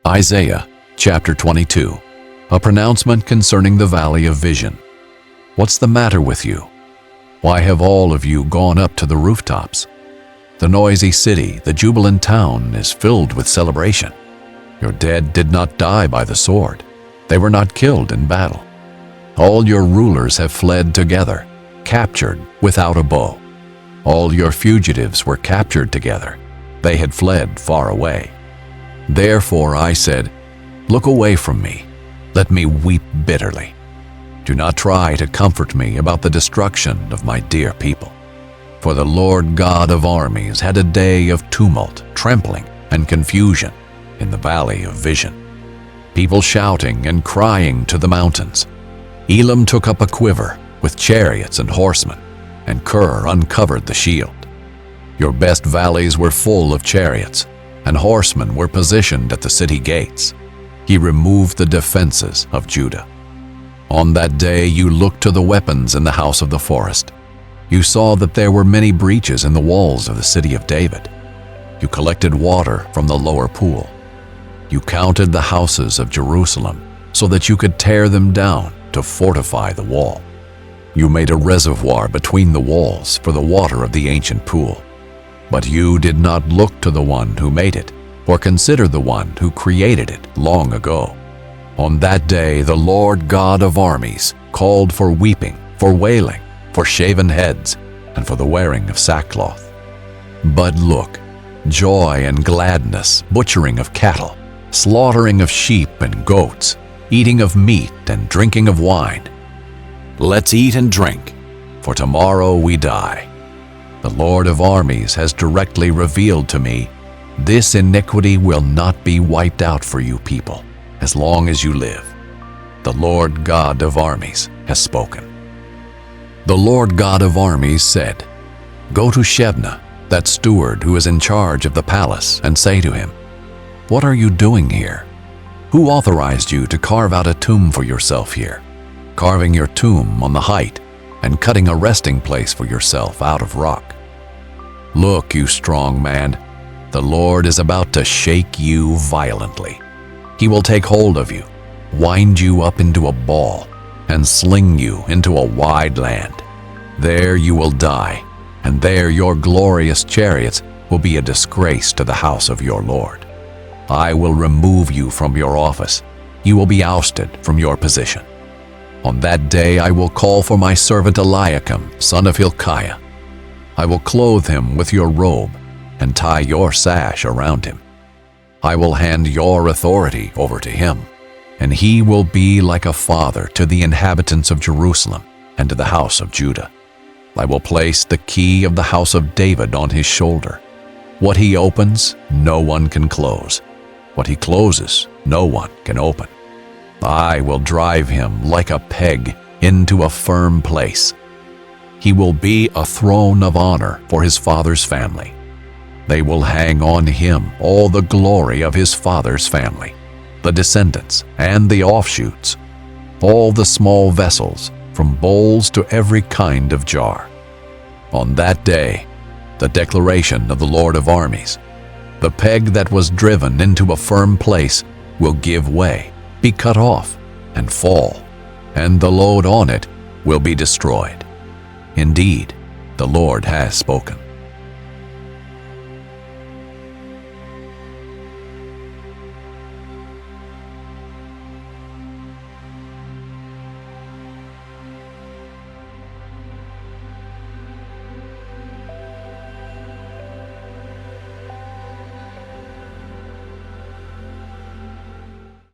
Isaiah chapter 22, a pronouncement concerning the valley of vision. What's the matter with you? Why have all of you gone up to the rooftops? The noisy city, the jubilant town, is filled with celebration. Your dead did not die by the sword. They were not killed in battle. All your rulers have fled together, captured without a bow. All your fugitives were captured together. They had fled far away. Therefore I said, "Look away from me. Let me weep bitterly. Do not try to comfort me about the destruction of my dear people. For the Lord God of armies had a day of tumult, trembling, and confusion in the valley of vision. People shouting and crying to the mountains. Elam took up a quiver with chariots and horsemen, and Kir uncovered the shield. Your best valleys were full of chariots, and horsemen were positioned at the city gates. He removed the defenses of Judah. On that day you looked to the weapons in the house of the forest. You saw that there were many breaches in the walls of the city of David. You collected water from the lower pool. You counted the houses of Jerusalem so that you could tear them down to fortify the wall. You made a reservoir between the walls for the water of the ancient pool. But you did not look to the one who made it, or consider the one who created it long ago. On that day the Lord God of armies called for weeping, for wailing, for shaven heads, and for the wearing of sackcloth. But look, joy and gladness, butchering of cattle, slaughtering of sheep and goats, eating of meat and drinking of wine. Let's eat and drink, for tomorrow we die. The Lord of armies has directly revealed to me, this iniquity will not be wiped out for you people, as long as you live. The Lord God of armies has spoken. The Lord God of armies said, Go to Shebna, that steward who is in charge of the palace, and say to him, What are you doing here? Who authorized you to carve out a tomb for yourself here, carving your tomb on the height, and cutting a resting place for yourself out of rock? Look, you strong man, the Lord is about to shake you violently. He will take hold of you, wind you up into a ball, and sling you into a wide land. There you will die, and there your glorious chariots will be a disgrace to the house of your Lord. I will remove you from your office. You will be ousted from your position. On that day I will call for my servant Eliakim, son of Hilkiah. I will clothe him with your robe and tie your sash around him. I will hand your authority over to him, and he will be like a father to the inhabitants of Jerusalem and to the house of Judah. I will place the key of the house of David on his shoulder. What he opens, no one can close. What he closes, no one can open. I will drive him like a peg into a firm place. He will be a throne of honor for his father's family. They will hang on him all the glory of his father's family, the descendants and the offshoots, all the small vessels, from bowls to every kind of jar. On that day, the declaration of the Lord of armies, the peg that was driven into a firm place will give way, be cut off, and fall, and the load on it will be destroyed. Indeed, the Lord has spoken.